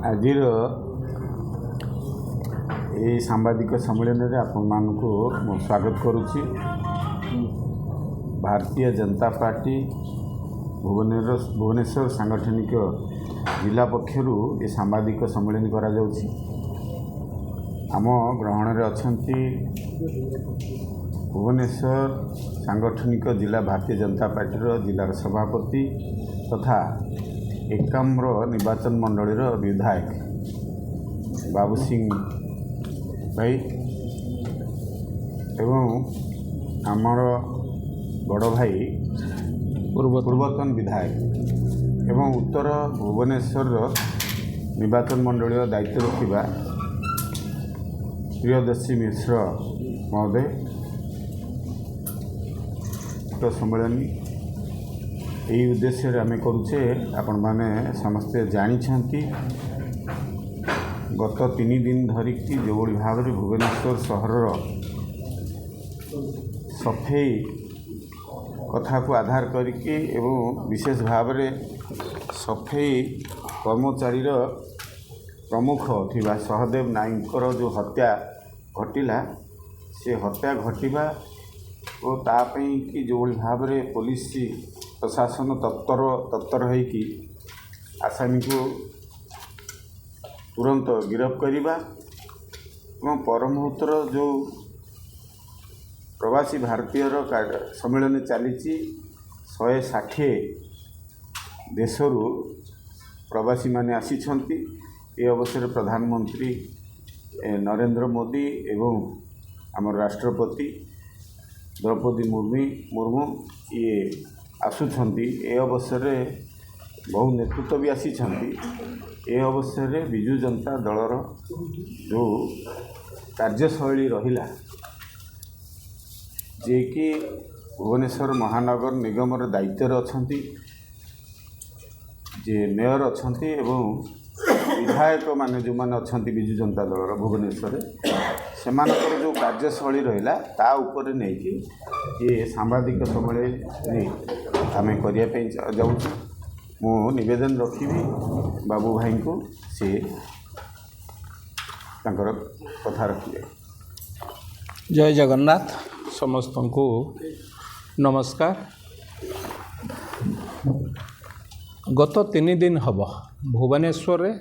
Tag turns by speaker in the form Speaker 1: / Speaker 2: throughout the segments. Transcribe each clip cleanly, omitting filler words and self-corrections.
Speaker 1: ଆଜିର ଏହି ସାମ୍ବାଦିକ ସମ୍ମିଳନୀରେ ଆପଣମାନଙ୍କୁ ମୁଁ ସ୍ୱାଗତ କରୁଛି। ଭାରତୀୟ ଜନତା ପାର୍ଟି ଭୁବନେଶ୍ୱର ସାଂଗଠନିକ ଜିଲ୍ଲା ପକ୍ଷରୁ ଏ ସାମ୍ବାଦିକ ସମ୍ମିଳନୀ କରାଯାଉଛି। ଆମ ଗ୍ରହଣରେ ଅଛନ୍ତି ଭୁବନେଶ୍ୱର ସାଂଗଠନିକ ଜିଲ୍ଲା ଭାରତୀୟ ଜନତା ପାର୍ଟିର ଜିଲ୍ଲାର ସଭାପତି ତଥା ଏକାମ୍ର ନିର୍ବାଚନ ମଣ୍ଡଳୀର ବିଧାୟକ ବାବୁ ସିଂ ଭାଇ ଏବଂ ଆମର ବଡ଼ ଭାଇ ପୂର୍ବତନ ବିଧାୟକ ଏବଂ ଉତ୍ତର ଭୁବନେଶ୍ୱରର ନିର୍ବାଚନ ମଣ୍ଡଳୀର ଦାୟିତ୍ୱ ରଖିବା ପ୍ରିୟଦର୍ଶୀ ମିଶ୍ର ମହୋଦୟ ସମ୍ମିଳନୀ ଏହି ଉଦ୍ଦେଶ୍ୟରେ ଆମେ କରୁଛେ। ଆପଣମାନେ ସମସ୍ତେ ଜାଣିଛନ୍ତି ଗତ 3 ଦିନ ଧରିକି ଯେଉଁଭଳି ଭାବରେ ଭୁବନେଶ୍ୱର ସହରର ସଫେଇ କଥାକୁ ଆଧାର କରିକି ଏବଂ ବିଶେଷ ଭାବରେ ସଫେଇ କର୍ମଚାରୀର ପ୍ରମୁଖ ଥିବା ସହଦେବ ନାୟକଙ୍କର ଯେଉଁ ହତ୍ୟା ଘଟିଲା, ସେ ହତ୍ୟା ଘଟିବା ଓ ତା ପାଇଁ କି ଯେଉଁଭଳି ଭାବରେ ପୋଲିସ ପ୍ରଶାସନ ତତ୍ପର ହୋଇକି ଆସାମୀକୁ ତୁରନ୍ତ ଗିରଫ କରିବା ଏବଂ ପରମୁହୂର୍ତ୍ତର ଯେଉଁ ପ୍ରବାସୀ ଭାରତୀୟର ସମ୍ମିଳନୀ ଚାଲିଛି, 160 ଦେଶରୁ ପ୍ରବାସୀମାନେ ଆସିଛନ୍ତି। ଏ ଅବସରରେ ପ୍ରଧାନମନ୍ତ୍ରୀ ନରେନ୍ଦ୍ର ମୋଦି ଏବଂ ଆମର ରାଷ୍ଟ୍ରପତି ଦ୍ରୌପଦୀ ମୁର୍ମୁ ଇଏ ଆସୁଛନ୍ତି। ଏ ଅବସରରେ ବହୁ ନେତୃତ୍ୱ ବି ଆସିଛନ୍ତି। ଏ ଅବସରରେ ବିଜୁ ଜନତା ଦଳର ଯେଉଁ କାର୍ଯ୍ୟଶୈଳୀ ରହିଲା, ଯିଏକି ଭୁବନେଶ୍ୱର ମହାନଗର ନିଗମର ଦାୟିତ୍ୱରେ ଅଛନ୍ତି, ଯେ ମେୟର ଅଛନ୍ତି ଏବଂ ବିଧାୟକମାନେ ଯେଉଁମାନେ ଅଛନ୍ତି ବିଜୁ ଜନତା ଦଳର ଭୁବନେଶ୍ୱରରେ, ସେମାନଙ୍କର ଯେଉଁ କାର୍ଯ୍ୟଶୈଳୀ ରହିଲା ତା ଉପରେ ନେଇକି ଏ ସାମ୍ବାଦିକ ସମ୍ମିଳନୀ ଆମେ କରିବା ପାଇଁ ଯାଉଛୁ। ମୁଁ ନିବେଦନ ରଖିବି ବାବୁ ଭାଇଙ୍କୁ ସେ ତାଙ୍କର କଥା ରଖିବେ।
Speaker 2: ଜୟ ଜଗନ୍ନାଥ। ସମସ୍ତଙ୍କୁ ନମସ୍କାର। ଗତ 3 ଦିନ ହେବ ଭୁବନେଶ୍ୱରରେ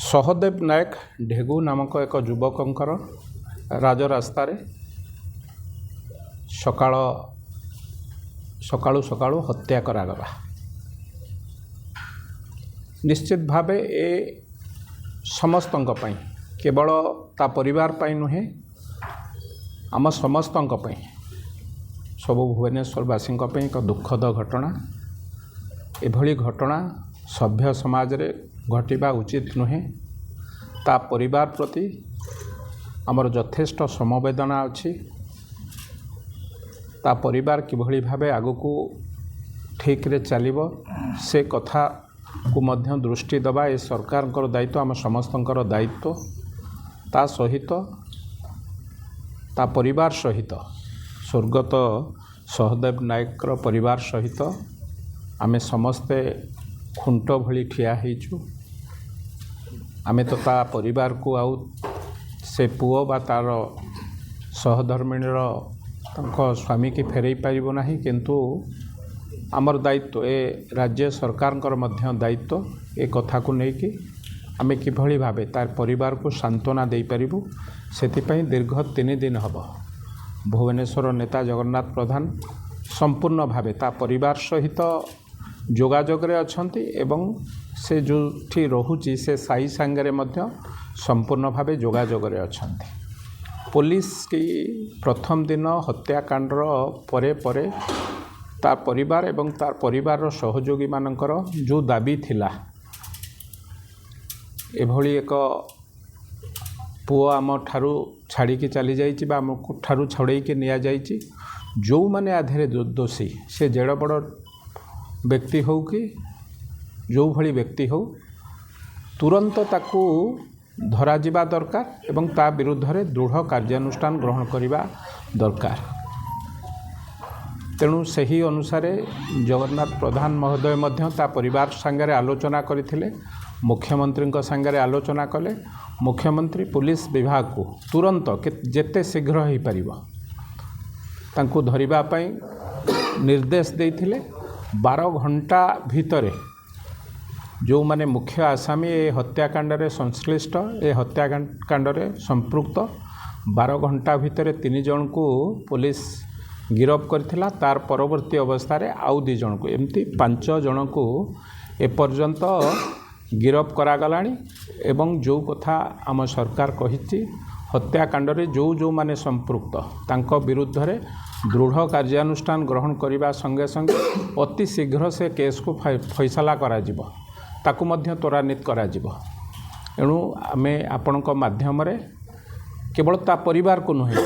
Speaker 2: ସହଦେବ ନାୟକ ଢେଗୁ ନାମକ ଏକ ଯୁବକଙ୍କର ରାଜରାସ୍ତାରେ ସକାଳୁ ହତ୍ୟା କରାଗଲା। ନିଶ୍ଚିତ ଭାବେ ଏ ସମସ୍ତଙ୍କ ପାଇଁ, କେବଳ ତା ପରିବାର ପାଇଁ ନୁହେଁ, ଆମ ସମସ୍ତଙ୍କ ପାଇଁ, ସବୁ ଭୁବନେଶ୍ୱରବାସୀଙ୍କ ପାଇଁ ଏକ ଦୁଃଖଦ ଘଟଣା। ଏଭଳି ଘଟଣା ସଭ୍ୟ ସମାଜରେ ଘଟିବା ଉଚିତ ନୁହେଁ। ତା ପରିବାର ପ୍ରତି ଆମର ଯଥେଷ୍ଟ ସମବେଦନା ଅଛି। ତା ପରିବାର କିଭଳି ଭାବେ ଆଗକୁ ଠିକରେ ଚାଲିବ ସେ କଥାକୁ ମଧ୍ୟ ଦୃଷ୍ଟି ଦେବା ଏ ସରକାରଙ୍କର ଦାୟିତ୍ୱ, ଆମ ସମସ୍ତଙ୍କର ଦାୟିତ୍ୱ। ତା ସହିତ ତା ପରିବାର ସହିତ, ସ୍ୱର୍ଗତ ସହଦେବ ନାୟକର ପରିବାର ସହିତ ଆମେ ସମସ୍ତେ ଖୁଣ୍ଟ ଭଳି ଠିଆ ହେଇଛୁ। ଆମେ ତ ତା ପରିବାରକୁ ଆଉ ସେ ପୁଅ ବା ତା'ର ସହଧର୍ମିଣୀର ତାଙ୍କ ସ୍ୱାମୀକି ଫେରାଇ ପାରିବ ନାହିଁ, କିନ୍ତୁ ଆମର ଦାୟିତ୍ୱ, ଏ ରାଜ୍ୟ ସରକାରଙ୍କର ମଧ୍ୟ ଦାୟିତ୍ୱ ଏ କଥାକୁ ନେଇକି ଆମେ କିଭଳି ଭାବେ ତାର ପରିବାରକୁ ସାନ୍ତ୍ୱନା ଦେଇପାରିବୁ। ସେଥିପାଇଁ ଦୀର୍ଘ 3 ଦିନ ହେବ ଭୁବନେଶ୍ୱର ନେତା ଜଗନ୍ନାଥ ପ୍ରଧାନ ସମ୍ପୂର୍ଣ୍ଣ ଭାବେ ତା ପରିବାର ସହିତ ଯୋଗାଯୋଗରେ ଅଛନ୍ତି ଏବଂ ସେ ଯେଉଁଠି ରହୁଛି ସେ ସାହି ସାଙ୍ଗରେ ମଧ୍ୟ ସମ୍ପୂର୍ଣ୍ଣ ଭାବେ ଯୋଗାଯୋଗରେ ଅଛନ୍ତି। ପୋଲିସ କି ପ୍ରଥମ ଦିନ ହତ୍ୟାକାଣ୍ଡର ପରେ ତା ପରିବାର ଏବଂ ତା ପରିବାରର ସହଯୋଗୀମାନଙ୍କର ଯେଉଁ ଦାବି ଥିଲା, ଏଭଳି ଏକ ପୁଅ ଆମ ଠାରୁ ଛାଡ଼ିକି ଚାଲିଯାଇଛି ବା ଆମ ଠାରୁ ଛଡ଼େଇକି ନିଆଯାଇଛି, ଯେଉଁମାନେ ଆଧିରେ ଦୋଷୀ, ସେ ଯେଡ଼େ ବଡ଼ ବ୍ୟକ୍ତି ହେଉ କି ଯେଉଁଭଳି ବ୍ୟକ୍ତି ହେଉ, ତୁରନ୍ତ ତାକୁ ଧରାଯିବା ଦରକାର ଏବଂ ତା ବିରୁଦ୍ଧରେ ଦୃଢ଼ କାର୍ଯ୍ୟାନୁଷ୍ଠାନ ଗ୍ରହଣ କରିବା ଦରକାର। ତେଣୁ ସେହି ଅନୁସାରେ ଜଗନ୍ନାଥ ପ୍ରଧାନ ମହୋଦୟ ମଧ୍ୟ ତା ପରିବାର ସାଙ୍ଗରେ ଆଲୋଚନା କରିଥିଲେ, ମୁଖ୍ୟମନ୍ତ୍ରୀଙ୍କ ସାଙ୍ଗରେ ଆଲୋଚନା କଲେ। ମୁଖ୍ୟମନ୍ତ୍ରୀ ପୁଲିସ ବିଭାଗକୁ ତୁରନ୍ତ ଯେତେ ଶୀଘ୍ର ହୋଇପାରିବ ତାଙ୍କୁ ଧରିବା ପାଇଁ ନିର୍ଦ୍ଦେଶ ଦେଇଥିଲେ। 12 ଘଣ୍ଟା ଭିତରେ ଯେଉଁମାନେ ମୁଖ୍ୟ ଆସାମୀ ଏ ହତ୍ୟାକାଣ୍ଡରେ ସଂଶ୍ଳିଷ୍ଟ, ଏ ହତ୍ୟାକାଣ୍ଡରେ ସମ୍ପୃକ୍ତ, 12 ଘଣ୍ଟା ଭିତରେ 3 ଜଣଙ୍କୁ ପୁଲିସ ଗିରଫ କରିଥିଲା। ତାର ପରବର୍ତ୍ତୀ ଅବସ୍ଥାରେ ଆଉ 2 ଜଣଙ୍କୁ, ଏମିତି 5 ଜଣଙ୍କୁ ଏପର୍ଯ୍ୟନ୍ତ ଗିରଫ କରାଗଲାଣି। ଏବଂ ଯେଉଁ କଥା ଆମ ସରକାର କହିଛି, ହତ୍ୟାକାଣ୍ଡରେ ଯେଉଁମାନେ ସମ୍ପୃକ୍ତ ତାଙ୍କ ବିରୁଦ୍ଧରେ ଦୃଢ଼ କାର୍ଯ୍ୟାନୁଷ୍ଠାନ ଗ୍ରହଣ କରିବା ସଙ୍ଗେ ସଙ୍ଗେ ଅତି ଶୀଘ୍ର ସେ କେସ୍କୁ ଫଇସଲା କରାଯିବ, ତାକୁ ମଧ୍ୟ ତ୍ୱରାନ୍ୱିତ କରାଯିବ। ଏଣୁ ଆମେ ଆପଣଙ୍କ ମାଧ୍ୟମରେ କେବଳ ତା ପରିବାରକୁ ନୁହେଁ,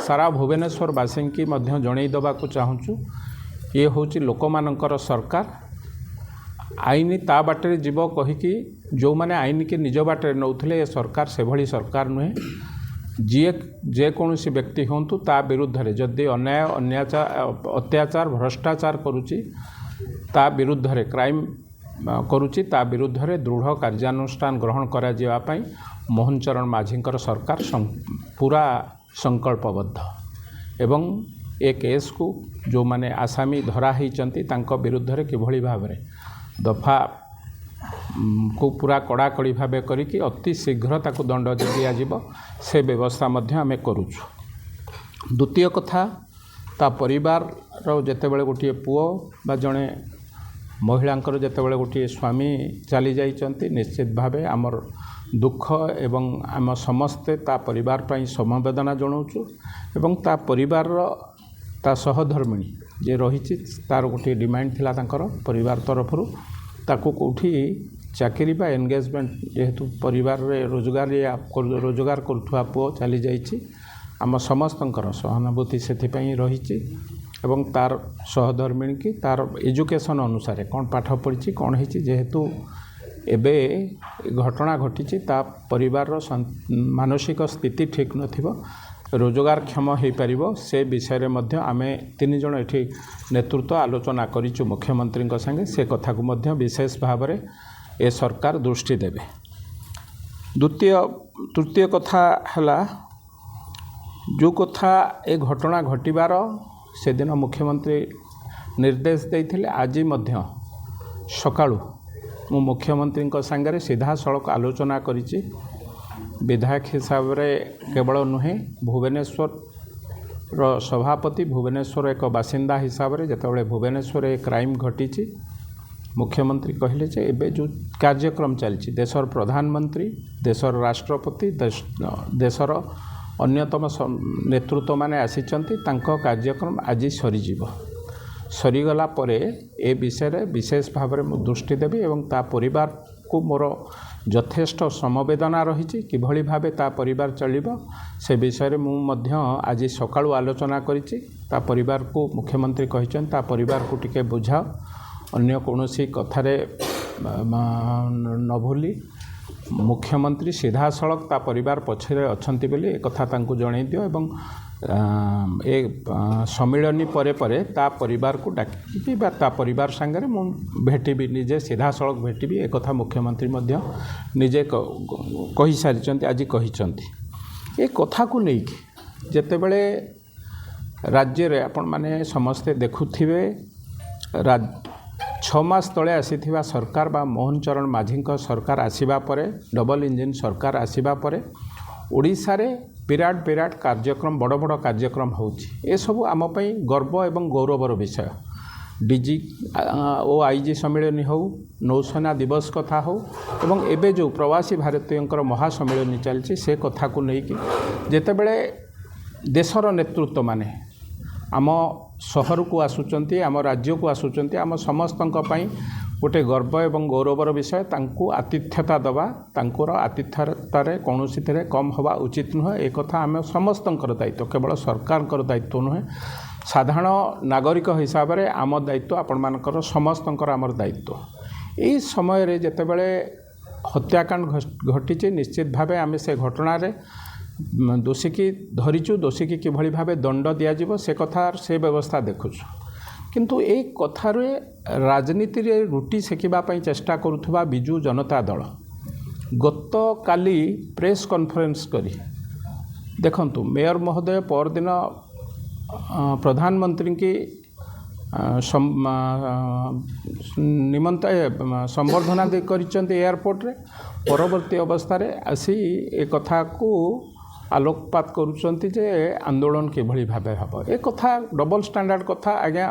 Speaker 2: ସାରା ଭୁବନେଶ୍ୱରବାସୀଙ୍କୁ ମଧ୍ୟ ଜଣାଇ ଦେବାକୁ ଚାହୁଁଛୁ, ଇଏ ହେଉଛି ଲୋକମାନଙ୍କର ସରକାର। ଆଇନ ତା ବାଟରେ ଯିବ କହିକି ଯେଉଁମାନେ ଆଇନକି ନିଜ ବାଟରେ ନେଉଥିଲେ, ଏ ସରକାର ସେଭଳି ସରକାର ନୁହେଁ। ଯେକୌଣସି ବ୍ୟକ୍ତି ହୁଅନ୍ତୁ ତା ବିରୁଦ୍ଧରେ ଯଦି ଅନ୍ୟାୟ ଅତ୍ୟାଚାର ଭ୍ରଷ୍ଟାଚାର କରୁଛି, ତା ବିରୁଦ୍ଧରେ କ୍ରାଇମ୍ କରୁଛି, ତା ବିରୁଦ୍ଧରେ ଦୃଢ଼ କାର୍ଯ୍ୟାନୁଷ୍ଠାନ ଗ୍ରହଣ କରାଯିବା ପାଇଁ ମୋହନ ଚରଣ ମାଝୀଙ୍କର ସରକାର ପୁରା ସଂକଳ୍ପବଦ୍ଧ। ଏବଂ ଏ କେସ୍କୁ ଯେଉଁମାନେ ଆସାମୀ ଧରା ହୋଇଛନ୍ତି ତାଙ୍କ ବିରୁଦ୍ଧରେ କିଭଳି ଭାବରେ ଦଫାକୁ ପୁରା କଡ଼ାକଡ଼ି ଭାବେ କରିକି ଅତି ଶୀଘ୍ର ତାକୁ ଦଣ୍ଡ ଦିଆଯିବ, ସେ ବ୍ୟବସ୍ଥା ମଧ୍ୟ ଆମେ କରୁଛୁ। ଦ୍ୱିତୀୟ କଥା, ତା ପରିବାରର ଯେତେବେଳେ ଗୋଟିଏ ପୁଅ ବା ଜଣେ ମହିଳାଙ୍କର ଯେତେବେଳେ ଗୋଟିଏ ସ୍ୱାମୀ ଚାଲି ଯାଇଛନ୍ତି, ନିଶ୍ଚିତ ଭାବେ ଆମର ଦୁଃଖ ଏବଂ ଆମ ସମସ୍ତେ ତା ପରିବାର ପାଇଁ ସମବେଦନା ଜଣାଉଛୁ। ଏବଂ ତା ପରିବାରର ତା ସହଧର୍ମିଣୀ ଯେ ରହିଛି, ତାର ଗୋଟିଏ ଡିମାଣ୍ଡ ଥିଲା ତାଙ୍କର ପରିବାର ତରଫରୁ, ତାକୁ କେଉଁଠି ଚାକିରି ବା ଏନଗେଜମେଣ୍ଟ, ଯେହେତୁ ପରିବାରରେ ରୋଜଗାର କରୁଥିବା ପୁଅ ଚାଲିଯାଇଛି, ଆମ ସମସ୍ତଙ୍କର ସହାନୁଭୂତି ସେଥିପାଇଁ ରହିଛି। ଏବଂ ତାର ସହଧର୍ମିଣୀକି ତାର ଏଜୁକେସନ୍ ଅନୁସାରେ କ'ଣ ପାଠ ପଢ଼ିଛି, କ'ଣ ହେଇଛି, ଯେହେତୁ ଏବେ ଘଟଣା ଘଟିଛି, ତା ପରିବାରର ମାନସିକ ସ୍ଥିତି ଠିକ୍ ନଥିବ, ରୋଜଗାରକ୍ଷମ ହୋଇପାରିବ, ସେ ବିଷୟରେ ମଧ୍ୟ ଆମେ 3 ଜଣ ଏଠି ନେତୃତ୍ୱ ଆଲୋଚନା କରିଛୁ ମୁଖ୍ୟମନ୍ତ୍ରୀଙ୍କ ସାଙ୍ଗେ। ସେ କଥାକୁ ମଧ୍ୟ ବିଶେଷ ଭାବରେ ଏ ସରକାର ଦୃଷ୍ଟି ଦେବେ। ତୃତୀୟ କଥା ହେଲା, ଯେଉଁ କଥା ଏ ଘଟଣା ଘଟିବାର ସେଦିନ ମୁଖ୍ୟମନ୍ତ୍ରୀ ନିର୍ଦ୍ଦେଶ ଦେଇଥିଲେ, ଆଜି ମଧ୍ୟ ସକାଳୁ ମୁଁ ମୁଖ୍ୟମନ୍ତ୍ରୀଙ୍କ ସାଙ୍ଗରେ ସିଧାସଳଖ ଆଲୋଚନା କରିଛି। ବିଧାୟକ ହିସାବରେ କେବଳ ନୁହେଁ, ଭୁବନେଶ୍ୱରର ସଭାପତି, ଭୁବନେଶ୍ୱର ଏକ ବାସିନ୍ଦା ହିସାବରେ ଯେତେବେଳେ ଭୁବନେଶ୍ୱରରେ କ୍ରାଇମ୍ ଘଟିଛି, ମୁଖ୍ୟମନ୍ତ୍ରୀ କହିଲେ ଯେ ଏବେ ଯେଉଁ କାର୍ଯ୍ୟକ୍ରମ ଚାଲିଛି, ଦେଶର ପ୍ରଧାନମନ୍ତ୍ରୀ, ଦେଶର ରାଷ୍ଟ୍ରପତି, ଦେଶର ଅନ୍ୟତମ ନେତୃତ୍ୱମାନେ ଆସିଛନ୍ତି, ତାଙ୍କ କାର୍ଯ୍ୟକ୍ରମ ଆଜି ସରିଯିବ। ସରିଗଲା ପରେ ଏ ବିଷୟରେ ବିଶେଷ ଭାବରେ ମୁଁ ଦୃଷ୍ଟି ଦେବି ଏବଂ ତା ପରିବାରକୁ ମୋର ଯଥେଷ୍ଟ ସମବେଦନା ରହିଛି। କିଭଳି ଭାବେ ତା ପରିବାର ଚଳିବ ସେ ବିଷୟରେ ମୁଁ ମଧ୍ୟ ଆଜି ସକାଳୁ ଆଲୋଚନା କରିଛି। ତା ପରିବାରକୁ ମୁଖ୍ୟମନ୍ତ୍ରୀ କହିଛନ୍ତି, ତା ପରିବାରକୁ ଟିକେ ବୁଝାଅ, ଅନ୍ୟ କୌଣସି କଥାରେ ନ ଭୁଲି ମୁଖ୍ୟମନ୍ତ୍ରୀ ସିଧାସଳଖ ତା ପରିବାର ପଛରେ ଅଛନ୍ତି ବୋଲି ଏକଥା ତାଙ୍କୁ ଜଣାଇ ଦିଅ। ଏବଂ ଏ ସମ୍ମିଳନୀ ପରେ ପରେ ତା ପରିବାରକୁ ଡାକିବି ବା ତା ପରିବାର ସାଙ୍ଗରେ ମୁଁ ଭେଟିବି, ନିଜେ ସିଧାସଳଖ ଭେଟିବି, ଏକଥା ମୁଖ୍ୟମନ୍ତ୍ରୀ ମଧ୍ୟ ନିଜେ କହିସାରିଛନ୍ତି, ଆଜି କହିଛନ୍ତି। ଏ କଥାକୁ ନେଇକି ଯେତେବେଳେ ରାଜ୍ୟରେ ଆପଣମାନେ ସମସ୍ତେ ଦେଖୁଥିବେ, 6 ମାସ ତଳେ ଆସିଥିବା ସରକାର ବା ମୋହନ ଚରଣ ମାଝୀଙ୍କ ସରକାର ଆସିବା ପରେ, ଡବଲ୍ ଇଞ୍ଜିନ୍ ସରକାର ଆସିବା ପରେ ଓଡ଼ିଶାରେ ବିରାଟ କାର୍ଯ୍ୟକ୍ରମ, ବଡ଼ ବଡ଼ କାର୍ଯ୍ୟକ୍ରମ ହେଉଛି। ଏସବୁ ଆମ ପାଇଁ ଗର୍ବ ଏବଂ ଗୌରବର ବିଷୟ। ଡିଜି ଓ ଆଇଜି ସମ୍ମିଳନୀ ହେଉ, ନୌସେନା ଦିବସ କଥା ହେଉ ଏବଂ ଏବେ ଯେଉଁ ପ୍ରବାସୀ ଭାରତୀୟଙ୍କର ମହାସମ୍ମିଳନୀ ଚାଲିଛି, ସେ କଥାକୁ ନେଇକି ଯେତେବେଳେ ଦେଶର ନେତୃତ୍ୱମାନେ ଆମ ସହରକୁ ଆସୁଛନ୍ତି, ଆମ ରାଜ୍ୟକୁ ଆସୁଛନ୍ତି, ଆମ ସମସ୍ତଙ୍କ ପାଇଁ ଗୋଟେ ଗର୍ବ ଏବଂ ଗୌରବର ବିଷୟ। ତାଙ୍କୁ ଆତିଥ୍ୟତା ଦେବା, ତାଙ୍କର ଆତିଥ୍ୟତାରେ କୌଣସିଥିରେ କମ୍ ହେବା ଉଚିତ ନୁହେଁ। ଏକଥା ଆମେ ସମସ୍ତଙ୍କର ଦାୟିତ୍ୱ, କେବଳ ସରକାରଙ୍କର ଦାୟିତ୍ୱ ନୁହେଁ, ସାଧାରଣ ନାଗରିକ ହିସାବରେ ଆମ ଦାୟିତ୍ୱ, ଆପଣମାନଙ୍କର ସମସ୍ତଙ୍କର ଆମର ଦାୟିତ୍ୱ। ଏହି ସମୟରେ ଯେତେବେଳେ ହତ୍ୟାକାଣ୍ଡ ଘଟିଛି, ନିଶ୍ଚିତ ଭାବେ ଆମେ ସେ ଘଟଣାରେ ଦୋଷୀକି ଧରିଛୁ, ଦୋଷୀକି କିଭଳି ଭାବେ ଦଣ୍ଡ ଦିଆଯିବ ସେ ବ୍ୟବସ୍ଥା ଦେଖୁଛୁ। କିନ୍ତୁ ଏଇ କଥାରେ ରାଜନୀତିରେ ରୁଟି ସେକିବା ପାଇଁ ଚେଷ୍ଟା କରୁଥିବା ବିଜୁ ଜନତା ଦଳ ଗତକାଲି ପ୍ରେସ୍ କନଫରେନ୍ସ କରି ଦେଖନ୍ତୁ ମେୟର ମହୋଦୟ ପରଦିନ ପ୍ରଧାନମନ୍ତ୍ରୀଙ୍କୁ ନିମନ୍ତେ ସମ୍ବର୍ଦ୍ଧନା କରିଛନ୍ତି ଏୟାରପୋର୍ଟରେ। ପରବର୍ତ୍ତୀ ଅବସ୍ଥାରେ ଆସି ଏ କଥାକୁ ଆଲୋକପାତ କରୁଛନ୍ତି ଯେ ଆନ୍ଦୋଳନ କିଭଳି ଭାବେ ହେବ। ଏ କଥା ଡବଲ୍ ଷ୍ଟାଣ୍ଡାର୍ଡ଼ କଥା ଆଜ୍ଞା,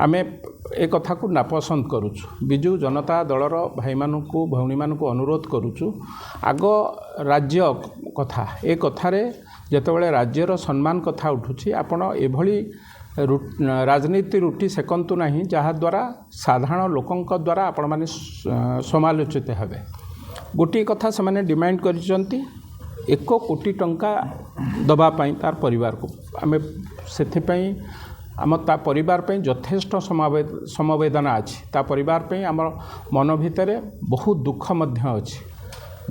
Speaker 2: ଆମେ ଏ କଥାକୁ ନାପସନ୍ଦ କରୁଛୁ। ବିଜୁ ଜନତା ଦଳର ଭାଇମାନଙ୍କୁ ଭଉଣୀମାନଙ୍କୁ ଅନୁରୋଧ କରୁଛୁ, ଆଗ ରାଜ୍ୟ କଥା, ଏ କଥାରେ ଯେତେବେଳେ ରାଜ୍ୟର ସମ୍ମାନ କଥା ଉଠୁଛି ଆପଣ ଏଭଳି ରାଜନୀତି ରୁଟି ସେକନ୍ତୁ ନାହିଁ ଯାହାଦ୍ୱାରା ସାଧାରଣ ଲୋକଙ୍କ ଦ୍ୱାରା ଆପଣମାନେ ସମାଲୋଚିତ ହେବେ। ଗୋଟିଏ କଥା ସେମାନେ ଡିମାଣ୍ଡ କରିଛନ୍ତି 1 କୋଟି ଟଙ୍କା ଦେବା ପାଇଁ ତାର ପରିବାରକୁ। ଆମେ ସେଥିପାଇଁ ତା ପରିବାର ପାଇଁ ଯଥେଷ୍ଟ ସମବେଦନା ଅଛି। ତା ପରିବାର ପାଇଁ ଆମର ମନ ଭିତରେ ବହୁତ ଦୁଃଖ ମଧ୍ୟ ଅଛି।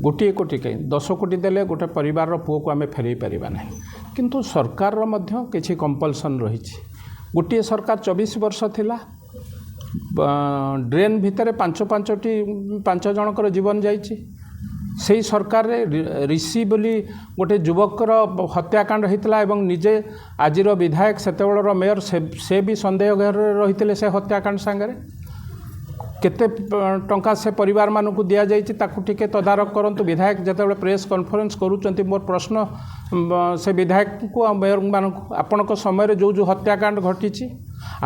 Speaker 2: ଗୋଟିଏ କୋଟି କାହିଁ 10 କୋଟି ଦେଲେ ଗୋଟେ ପରିବାରର ପୁଅକୁ ଆମେ ଫେରାଇ ପାରିବା ନାହିଁ। କିନ୍ତୁ ସରକାରର ମଧ୍ୟ କିଛି କମ୍ପଲସନ୍ ରହିଛି। ଗୋଟିଏ ସରକାର 24 ବର୍ଷ ଥିଲା, ଡ୍ରେନ୍ ଭିତରେ 5 ଜଣଙ୍କର ଜୀବନ ଯାଇଛି। ସେହି ସରକାରରେ ରିଷି ବୋଲି ଗୋଟେ ଯୁବକର ହତ୍ୟାକାଣ୍ଡ ହୋଇଥିଲା ଏବଂ ନିଜେ ଆଜିର ବିଧାୟକ ସେତେବେଳର ମେୟର ସେ ବି ସନ୍ଦେହ ଘରରେ ରହିଥିଲେ ସେ ହତ୍ୟାକାଣ୍ଡ ସାଙ୍ଗରେ। କେତେ ଟଙ୍କା ସେ ପରିବାରମାନଙ୍କୁ ଦିଆଯାଇଛି ତାକୁ ଟିକେ ତଦାରଖ କରନ୍ତୁ। ବିଧାୟକ ଯେତେବେଳେ ପ୍ରେସ୍ କନଫରେନ୍ସ କରୁଛନ୍ତି, ମୋର ପ୍ରଶ୍ନ ସେ ବିଧାୟକଙ୍କୁ ଆଉ ମେୟରମାନଙ୍କୁ, ଆପଣଙ୍କ ସମୟରେ ଯେଉଁ ହତ୍ୟାକାଣ୍ଡ ଘଟିଛି,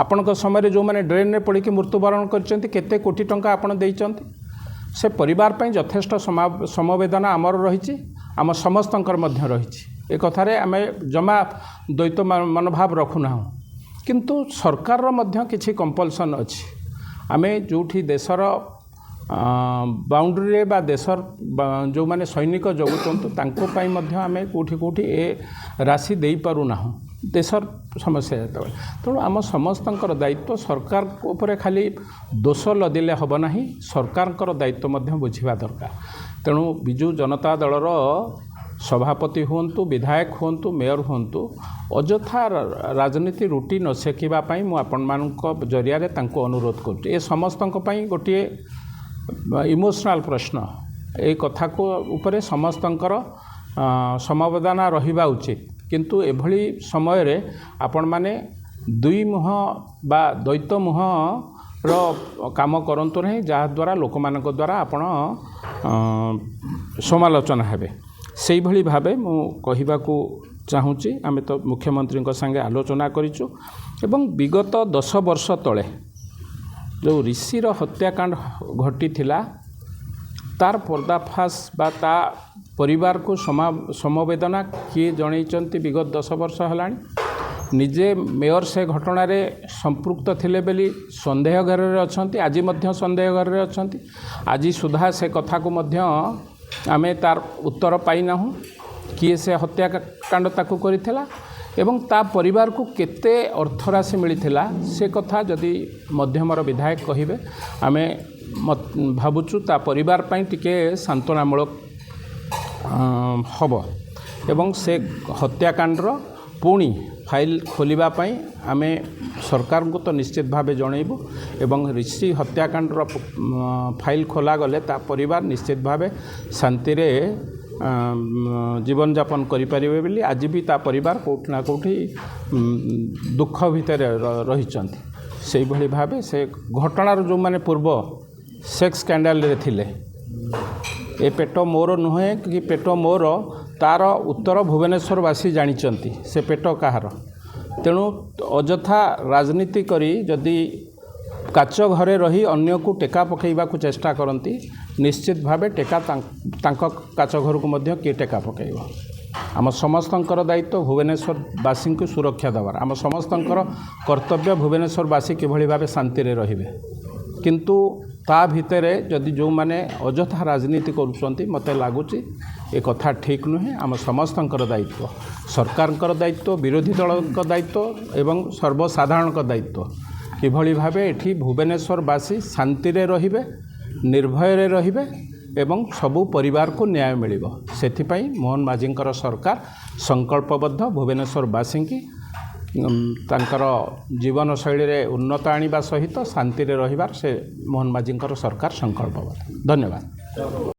Speaker 2: ଆପଣଙ୍କ ସମୟରେ ଯେଉଁମାନେ ଡ୍ରେନ୍ରେ ପଡ଼ିକି ମୃତ୍ୟୁବରଣ କରିଛନ୍ତି, କେତେ କୋଟି ଟଙ୍କା ଆପଣ ଦେଇଛନ୍ତି? ସେ ପରିବାର ପାଇଁ ଯଥେଷ୍ଟ ସମବେଦନା ଆମର ରହିଛି, ଆମ ସମସ୍ତଙ୍କର ମଧ୍ୟ ରହିଛି। ଏ କଥାରେ ଆମେ ଜମା ଦ୍ୱୈତ ମନୋଭାବ ରଖୁନାହୁଁ। କିନ୍ତୁ ସରକାରର ମଧ୍ୟ କିଛି କମ୍ପଲସନ୍ ଅଛି। ଆମେ ଯେଉଁଠି ଦେଶର ବାଉଣ୍ଡ୍ରିରେ ବା ଦେଶର ଯେଉଁମାନେ ସୈନିକ ଜଗୁଛନ୍ତି ତାଙ୍କ ପାଇଁ ମଧ୍ୟ ଆମେ କେଉଁଠି ଏ ରାଶି ଦେଇପାରୁନାହୁଁ ଦେଶର ସମସ୍ୟା ଯେତେବେଳେ। ତେଣୁ ଆମ ସମସ୍ତଙ୍କର ଦାୟିତ୍ୱ, ସରକାର ଉପରେ ଖାଲି ଦୋଷ ଲଦିଲେ ହେବ ନାହିଁ, ସରକାରଙ୍କର ଦାୟିତ୍ୱ ମଧ୍ୟ ବୁଝିବା ଦରକାର। ତେଣୁ ବିଜୁ ଜନତା ଦଳର ସଭାପତି ହୁଅନ୍ତୁ, ବିଧାୟକ ହୁଅନ୍ତୁ, ମେୟର ହୁଅନ୍ତୁ, ଅଯଥା ରାଜନୀତି ରୁଟି ନ ସେକିବା ପାଇଁ ମୁଁ ଆପଣମାନଙ୍କ ଜରିଆରେ ତାଙ୍କୁ ଅନୁରୋଧ କରୁଛି। ଏ ସମସ୍ତଙ୍କ ପାଇଁ ଗୋଟିଏ ଇମୋସନାଲ୍ ପ୍ରଶ୍ନ। এই କଥାକୁ ଉପରେ ସମସ୍ତଙ୍କର ସମବେଦନା ରହିବା ଉଚିତ। କିନ୍ତୁ ଏଭଳି ସମୟରେ ଆପଣମାନେ ଦୁଇ ମୁହଁ ବା ଦ୍ୱୈତ ମୁହଁର କାମ କରନ୍ତୁ ନାହିଁ, ଯାହାଦ୍ୱାରା ଲୋକମାନଙ୍କ ଦ୍ୱାରା ଆପଣ ସମାଲୋଚନା ହେବେ। ସେଇଭଳି ଭାବେ ମୁଁ କହିବାକୁ ଚାହୁଁଛି, ଆମେ ତ ମୁଖ୍ୟମନ୍ତ୍ରୀଙ୍କ ସାଙ୍ଗେ ଆଲୋଚନା କରିଛୁ ଏବଂ ବିଗତ 10 ବର୍ଷ ତଳେ ଯେଉଁ ରିଷିର ହତ୍ୟାକାଣ୍ଡ ଘଟିଥିଲା ତାର ପର୍ଦ୍ଦାଫାଶ ବା ତା ପରିବାରକୁ ସମବେଦନା କିଏ ଜଣେଇଛନ୍ତି ବିଗତ 10 ବର୍ଷ ହେଲାଣି। ନିଜେ ମେୟର ସେ ଘଟଣାରେ ସମ୍ପୃକ୍ତ ଥିଲେ ବୋଲି ସନ୍ଦେହ ଘରରେ ଅଛନ୍ତି, ଆଜି ମଧ୍ୟ ସନ୍ଦେହ ଘରରେ ଅଛନ୍ତି। ଆଜି ସୁଦ୍ଧା ସେ କଥାକୁ ମଧ୍ୟ ଆମେ ତାର ଉତ୍ତର ପାଇନାହୁଁ, କିଏ ସେ ହତ୍ୟାକାଣ୍ଡ ତାକୁ କରିଥିଲା ଏବଂ ତା ପରିବାରକୁ କେତେ ଅର୍ଥରାଶି ମିଳିଥିଲା ସେ କଥା ଯଦି ମଧ୍ୟମର ବିଧାୟକ କହିବେ, ଆମେ ଭାବୁଛୁ ତା ପରିବାର ପାଇଁ ଟିକେ ସାନ୍ତ୍ୱନାମୂଳକ ହେବ ଏବଂ ସେ ହତ୍ୟାକାଣ୍ଡର ପୁଣି ଫାଇଲ୍ ଖୋଲିବା ପାଇଁ ଆମେ ସରକାରଙ୍କୁ ତ ନିଶ୍ଚିତ ଭାବେ ଜଣାଇବୁ ଏବଂ ରିଷି ହତ୍ୟାକାଣ୍ଡର ଫାଇଲ୍ ଖୋଲାଗଲେ ତା ପରିବାର ନିଶ୍ଚିତ ଭାବେ ଶାନ୍ତିରେ ଜୀବନଯାପନ କରିପାରିବେ ବୋଲି ଆଜି ବି ତା ପରିବାର କେଉଁଠି ନା କେଉଁଠି ଦୁଃଖ ଭିତରେ ରହିଛନ୍ତି। ସେଇଭଳି ଭାବେ ସେ ଘଟଣାର ଯେଉଁମାନେ ପୂର୍ବ ସେକ୍ସ ସ୍କାଣ୍ଡାଲରେ ଥିଲେ, ଏ ପେଟ ମୋର ନୁହେଁ କି ପେଟ ମୋର, ତାର ଉତ୍ତର ଭୁବନେଶ୍ୱରବାସୀ ଜାଣିଛନ୍ତି ସେ ପେଟ କାହାର। ତେଣୁ ଅଯଥା ରାଜନୀତି କରି ଯଦି କାଚ ଘରେ ରହି ଅନ୍ୟକୁ ଟେକା ପକାଇବାକୁ ଚେଷ୍ଟା କରନ୍ତି, ନିଶ୍ଚିତ ଭାବେ ଟେକା ତାଙ୍କ କାଚ ଘରକୁ ମଧ୍ୟ କିଏ ଟେକା ପକାଇବ। ଆମ ସମସ୍ତଙ୍କର ଦାୟିତ୍ୱ ଭୁବନେଶ୍ୱରବାସୀଙ୍କୁ ସୁରକ୍ଷା ଦେବାର, ଆମ ସମସ୍ତଙ୍କର କର୍ତ୍ତବ୍ୟ ଭୁବନେଶ୍ୱରବାସୀ କିଭଳି ଭାବେ ଶାନ୍ତିରେ ରହିବେ। କିନ୍ତୁ ତା ଭିତରେ ଯଦି ଯେଉଁମାନେ ଅଯଥା ରାଜନୀତି କରୁଛନ୍ତି, ମୋତେ ଲାଗୁଛି ଏ କଥା ଠିକ୍ ନୁହେଁ। ଆମ ସମସ୍ତଙ୍କର ଦାୟିତ୍ୱ, ସରକାରଙ୍କର ଦାୟିତ୍ୱ, ବିରୋଧୀ ଦଳଙ୍କ ଦାୟିତ୍ୱ ଏବଂ ସର୍ବସାଧାରଣଙ୍କ ଦାୟିତ୍ୱ କିଭଳି ଭାବେ ଏଠି ଭୁବନେଶ୍ୱରବାସୀ ଶାନ୍ତିରେ ରହିବେ, ନିର୍ଭୟରେ ରହିବେ ଏବଂ ସବୁ ପରିବାରକୁ ନ୍ୟାୟ ମିଳିବ। ସେଥିପାଇଁ ମୋହନ ମାଝୀଙ୍କର ସରକାର ସଂକଳ୍ପବଦ୍ଧ ଭୁବନେଶ୍ୱରବାସୀଙ୍କୁ ତାଙ୍କର ଜୀବନଶୈଳୀରେ ଉନ୍ନତ ଆଣିବା ସହିତ ଶାନ୍ତିରେ ରହିବାର ସେ ମୋହନ ମାଝୀଙ୍କର ସରକାର ସଂକଳ୍ପବଦ୍ଧ। ଧନ୍ୟବାଦ।